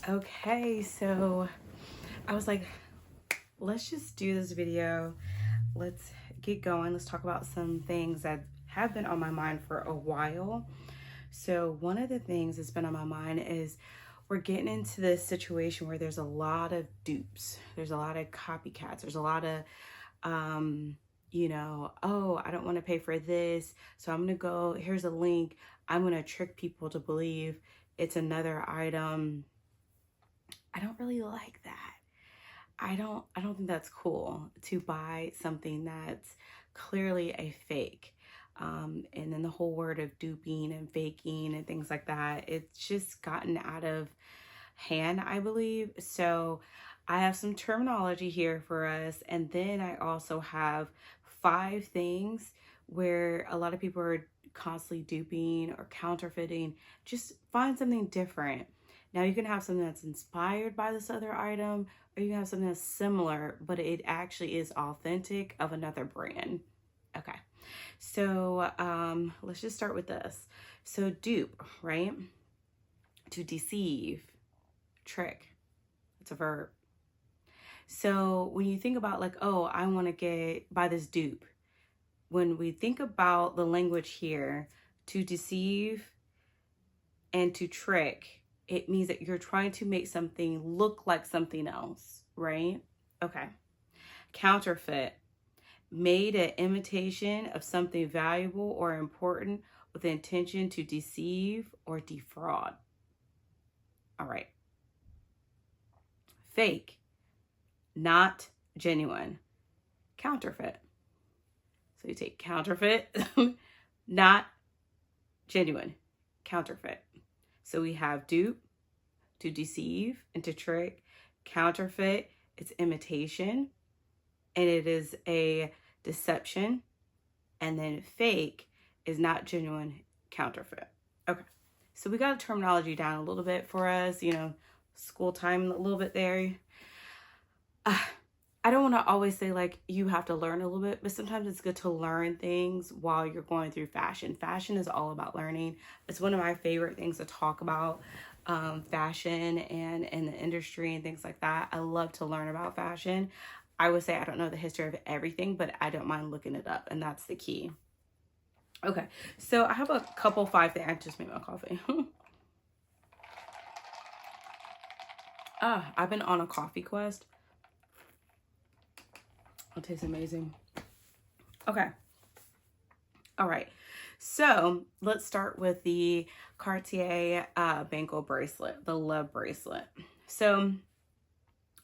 Okay, so I was like, let's just do this video. Let's get going. Let's talk about some things that have been on my mind for a while. So one of the things that's been on my mind is we're getting into this situation where there's a lot of dupes. There's a lot of copycats. There's a lot of, oh, I don't want to pay for this. So I'm going to go, here's a link. I'm going to trick people to believe it's another item. I don't really like that. I don't think that's cool to buy something that's clearly a fake. And then the whole word of duping and faking and things like that, it's just gotten out of hand, I believe. So I have some terminology here for us. And then I also have 5 things where a lot of people are constantly duping or counterfeiting. Just find something different. Now you can have something that's inspired by this other item, or you can have something that's similar, but it actually is authentic of another brand. Okay, so let's just start with this. So dupe, right? To deceive, trick, it's a verb. So when you think about like, oh, I want to buy this dupe, when we think about the language here, to deceive and to trick, it means that you're trying to make something look like something else, right? Okay. Counterfeit, made an imitation of something valuable or important with the intention to deceive or defraud. All right. Fake, not genuine. Counterfeit. So you take counterfeit, not genuine. Counterfeit. So we have dupe, to deceive and to trick. Counterfeit, it's imitation, and it is a deception. And then fake is not genuine, counterfeit. Okay, so we got terminology down a little bit for us, school time a little bit there. I don't want to always say like you have to learn a little bit, but sometimes it's good to learn things while you're going through fashion. Fashion is all about learning. It's one of my favorite things to talk about, fashion and the industry and things like that. I love to learn about fashion. I would say I don't know the history of everything, but I don't mind looking it up, and that's the key. Okay, so I have a couple 5 things. I just made my coffee. I've been on a coffee quest. It tastes amazing. Okay. All right. So let's start with the Cartier bangle bracelet, the love bracelet. So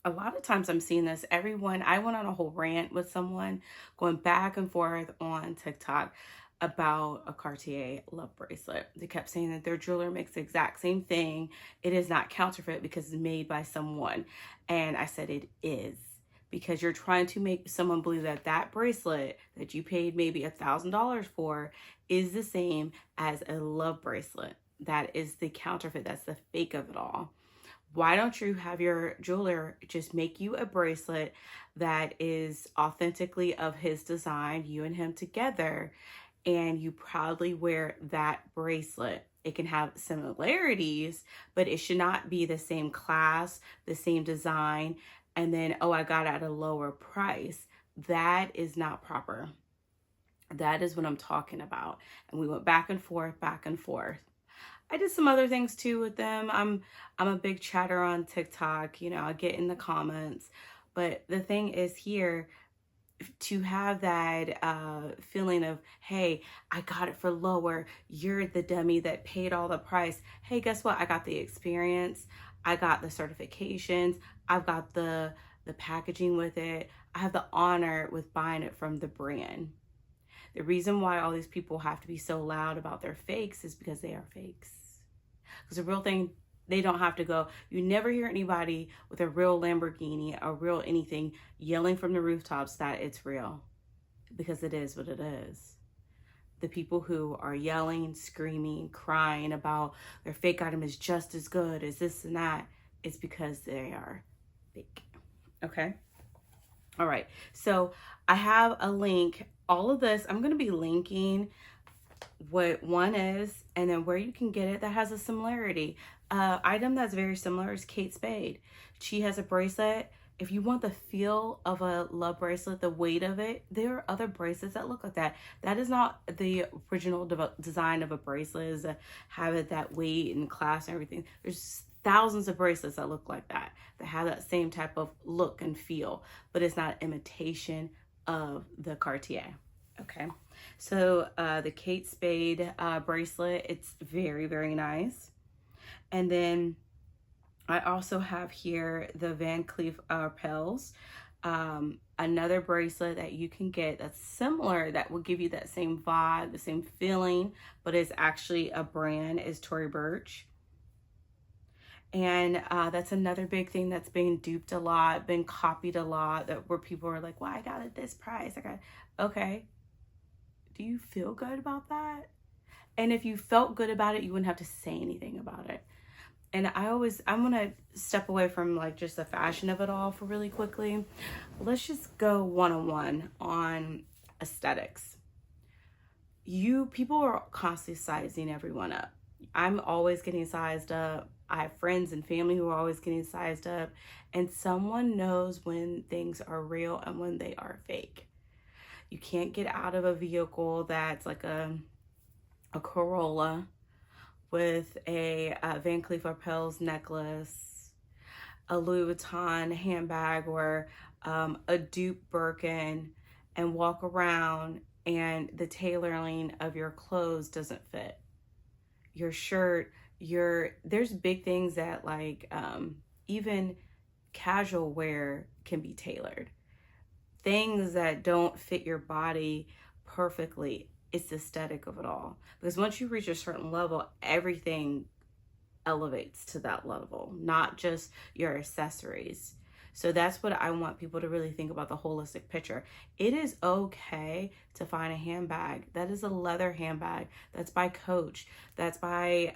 a lot of times I'm seeing this. I went on a whole rant with someone going back and forth on TikTok about a Cartier love bracelet. They kept saying that their jeweler makes the exact same thing. It is not counterfeit because it's made by someone. And I said it is. Because you're trying to make someone believe that that bracelet that you paid maybe $1,000 for is the same as a love bracelet. That is the counterfeit. That's the fake of it all. Why don't you have your jeweler just make you a bracelet that is authentically of his design, you and him together, and you proudly wear that bracelet? It can have similarities, but it should not be the same class, the same design, and then, oh, I got it at a lower price. That is not proper. That is what I'm talking about. And we went back and forth, back and forth. I did some other things too with them. I'm a big chatter on TikTok. I get in the comments. But the thing is here, to have that feeling of, hey, I got it for lower. You're the dummy that paid all the price. Hey, guess what? I got the experience. I got the certifications. I've got the packaging with it. I have the honor with buying it from the brand. The reason why all these people have to be so loud about their fakes is because they are fakes. Because the real thing, they don't have to go. You never hear anybody with a real Lamborghini, a real anything, yelling from the rooftops that it's real. Because it is what it is. The people who are yelling, screaming, crying about their fake item is just as good as this and that, it's because they are fake. Okay? All right. So I have a link. All of this, I'm going to be linking what one is and then where you can get it that has a similarity. Item that's very similar is Kate Spade. She has a bracelet. If you want the feel of a love bracelet, the weight of it, there are other bracelets that look like that. That is not the original design of a bracelet, is to have it that weight and class and everything. There's thousands of bracelets that look like that have that same type of look and feel, but it's not imitation of the Cartier. Okay, so the Kate Spade bracelet, it's very, very nice. And then I also have here the Van Cleef Arpels, another bracelet that you can get that's similar, that will give you that same vibe, the same feeling, but it's actually a brand, is Tory Burch. And that's another big thing that's been duped a lot, been copied a lot, that where people are like, well, I got it at this price. Okay. Do you feel good about that? And if you felt good about it, you wouldn't have to say anything about it. And I'm gonna step away from like just the fashion of it all for really quickly. Let's just go one-on-one on aesthetics. People are constantly sizing everyone up. I'm always getting sized up. I have friends and family who are always getting sized up, and someone knows when things are real and when they are fake. You can't get out of a vehicle that's like a Corolla with a Van Cleef Arpels necklace, a Louis Vuitton handbag, or a dupe Birkin, and walk around and the tailoring of your clothes doesn't fit. Your shirt, there's big things that like even casual wear can be tailored. Things that don't fit your body perfectly, it's the aesthetic of it all. Because once you reach a certain level, everything elevates to that level, not just your accessories. So that's what I want people to really think about, the holistic picture. It is okay to find a handbag that is a leather handbag, that's by Coach, that's by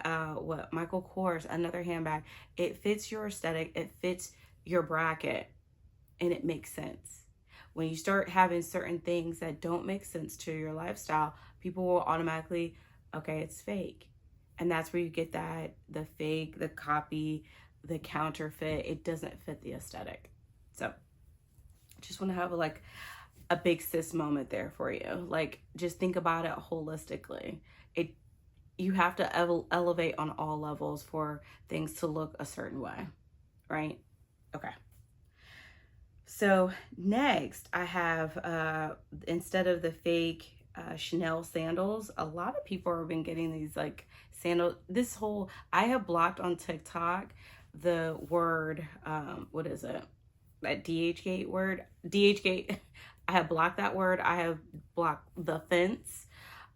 Michael Kors, another handbag. It fits your aesthetic, it fits your bracket, and it makes sense. When you start having certain things that don't make sense to your lifestyle, people will automatically, okay, it's fake. And that's where you get that, the fake, the copy, the counterfeit. It doesn't fit the aesthetic. So just want to have a big sis moment there for you. Like, just think about it holistically. You have to elevate on all levels for things to look a certain way, right? Okay. So next I have, instead of the fake Chanel sandals, a lot of people have been getting these like sandals. I have blocked on TikTok the word, what is it? That DHgate word, DHgate. I have blocked that word. I have blocked the fence.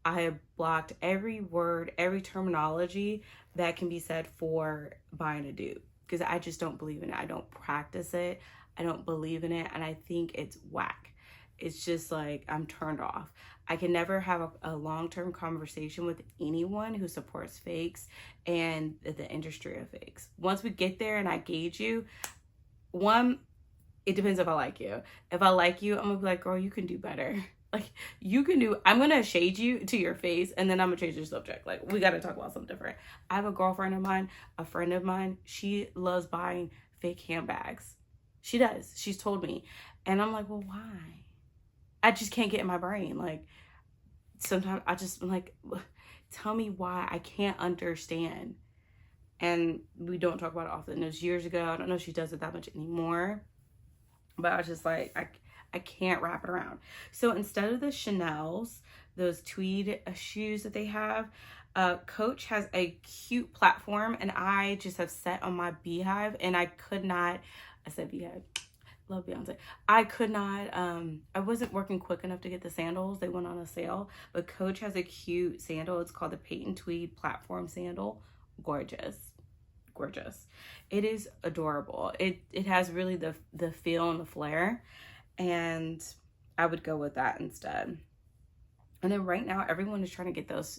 I have blocked every word, every terminology that can be said for buying a dupe, because I just don't believe in it. I don't practice it. I don't believe in it. And I think it's whack. It's just like, I'm turned off. I can never have a long-term conversation with anyone who supports fakes and the industry of fakes. Once we get there and I gauge you, it depends if I like you. If I like you, I'm gonna be like, girl, you can do better. Like, you can do, I'm gonna shade you to your face, and then I'm gonna change your subject. Like, we gotta talk about something different. I have a girlfriend of mine, a friend of mine, she loves buying fake handbags. She does. She's told me. And I'm like, well, why? I just can't get in my brain. Like, sometimes I'm like, tell me why. I can't understand. And we don't talk about it often. It was years ago. I don't know if she does it that much anymore. But I was just like, I can't wrap it around. So instead of the Chanels, those tweed shoes that they have, Coach has a cute platform, and I just have set on my beehive, and I said beehive, love Beyonce. I could not, I wasn't working quick enough to get the sandals. They went on a sale, but Coach has a cute sandal. It's called the Peyton Tweed Platform Sandal. Gorgeous. Gorgeous. It is adorable. It has really the feel and the flair, and I would go with that instead. And then right now, everyone is trying to get those.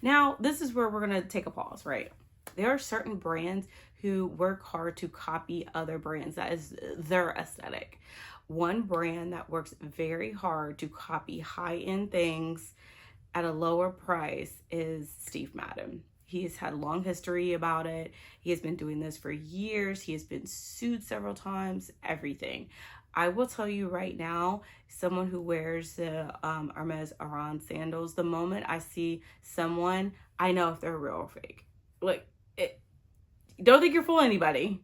Now, this is where we're going to take a pause, right? There are certain brands who work hard to copy other brands. That is their aesthetic. One brand that works very hard to copy high-end things at a lower price is Steve Madden. He's had a long history about it. He has been doing this for years. He has been sued several times, everything. I will tell you right now, someone who wears the Hermes Oran sandals, the moment I see someone, I know if they're real or fake. Like, don't think you're fooling anybody.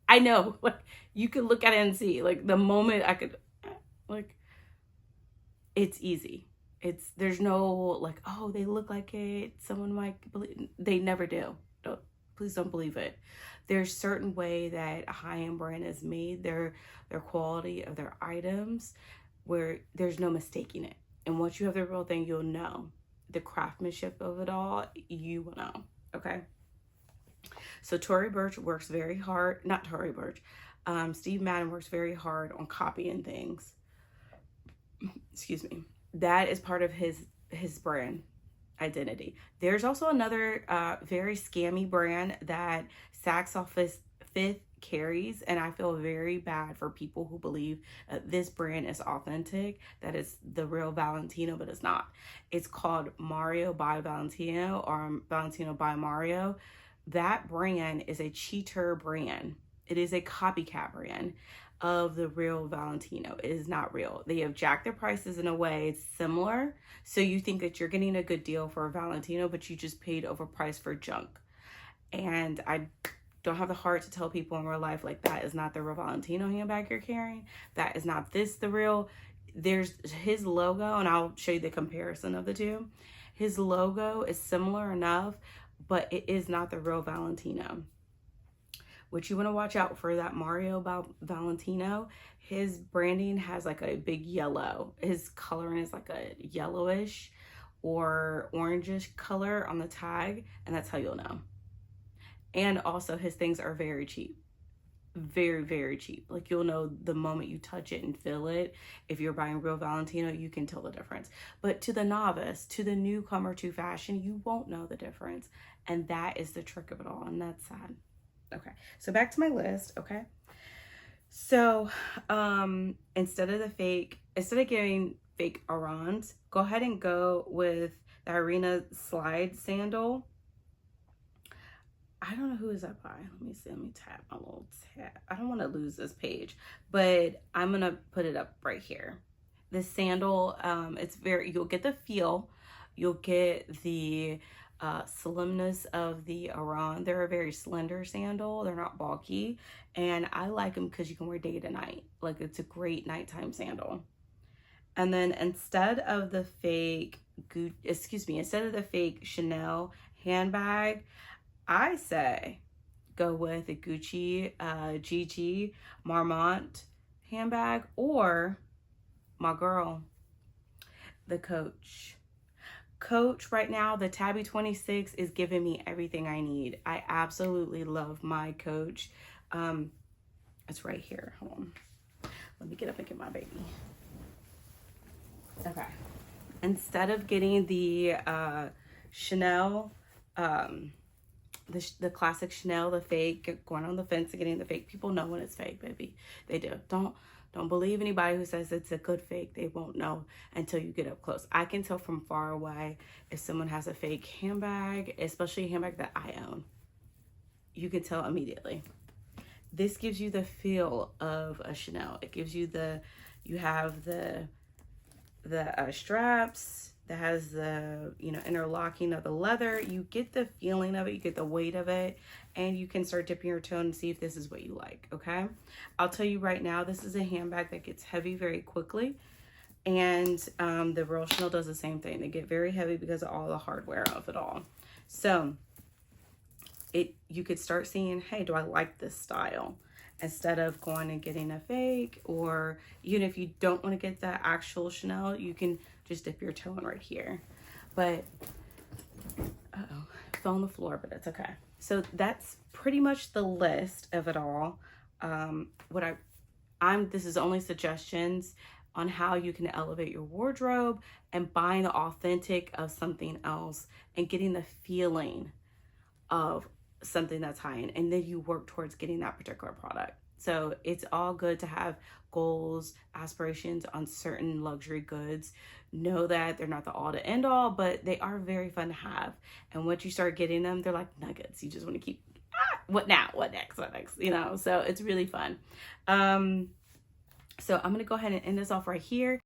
I know, like, you could look at it and see, like, the moment I could, like, it's easy. There's no, like, oh, they look like it, someone might believe. They never do. Please don't believe it. There's certain way that a high-end brand is made, their quality of their items, where there's no mistaking it. And once you have the real thing, you'll know the craftsmanship of it all. You will know. Okay. So Tory Burch works very hard. Not Tory Burch. Steve Madden works very hard on copying things. Excuse me. That is part of his brand identity. There's also another very scammy brand that Saks Office Fifth carries, and I feel very bad for people who believe this brand is authentic, that it's the real Valentino, but it's not. It's called Mario by Valentino, or Valentino by Mario. That brand is a cheater brand. It is a copycat brand of the real Valentino. It is not real. They have jacked their prices in a way it's similar, so you think that you're getting a good deal for a Valentino, but you just paid overpriced for junk. And I don't have the heart to tell people in real life, like, that is not the real Valentino handbag you're carrying. That is not the real. There's his logo, and I'll show you the comparison of the two. His logo is similar enough, but it is not the real Valentino. What you want to watch out for, that Mario Valentino, his branding has like a big yellow. His coloring is like a yellowish or orangish color on the tag, and that's how you'll know. And also his things are very cheap. Very, very cheap. Like, you'll know the moment you touch it and feel it. If you're buying real Valentino, you can tell the difference. But to the novice, to the newcomer to fashion, you won't know the difference. And that is the trick of it all, and that's sad. Okay, so back to my list. Okay, so instead of getting fake Orans, go ahead and go with the Irina Slide Sandal. I don't know who is that by. Let me see. Let me tap my little tab. I don't want to lose this page, but I'm gonna put it up right here. This sandal, you'll get the feel, you'll get the slimness of the Oran. They're a very slender sandal. They're not bulky, and I like them because you can wear day to night. Like, it's a great nighttime sandal. And then instead of the fake Chanel handbag, I say go with a Gucci GG Marmont handbag, or my girl, the Coach right now. The Tabby 26 is giving me everything I need. I absolutely love my Coach. It's right here. Hold on. Let me get up and get my baby. Okay. Instead of getting the Chanel, the classic Chanel, the fake, going on the fence and getting the fake, people know when it's fake, baby. They do. Don't believe anybody who says it's a good fake. They won't know until you get up close. I can tell from far away if someone has a fake handbag, especially a handbag that I own. You can tell immediately. This gives you the feel of a Chanel. It gives you you have the straps that has the, interlocking of the leather. You get the feeling of it, you get the weight of it, and you can start dipping your toe and see if this is what you like. Okay, I'll tell you right now, this is a handbag that gets heavy very quickly, and the real Chanel does the same thing. They get very heavy because of all the hardware of it all. So you could start seeing, hey, do I like this style? Instead of going and getting a fake, or even if you don't want to get the actual Chanel, you can just dip your toe in right here. But uh-oh, it fell on the floor, but it's okay. So that's pretty much the list of it all. This is only suggestions on how you can elevate your wardrobe and buying the authentic of something else and getting the feeling of something that's high-end, and then you work towards getting that particular product. So it's all good to have goals, aspirations on certain luxury goods. know that they're not the all to end all, but they are very fun to have. And once you start getting them, they're like nuggets. You just want to keep, what now? What next? What next? You know, so it's really fun. So I'm going to go ahead and end this off right here.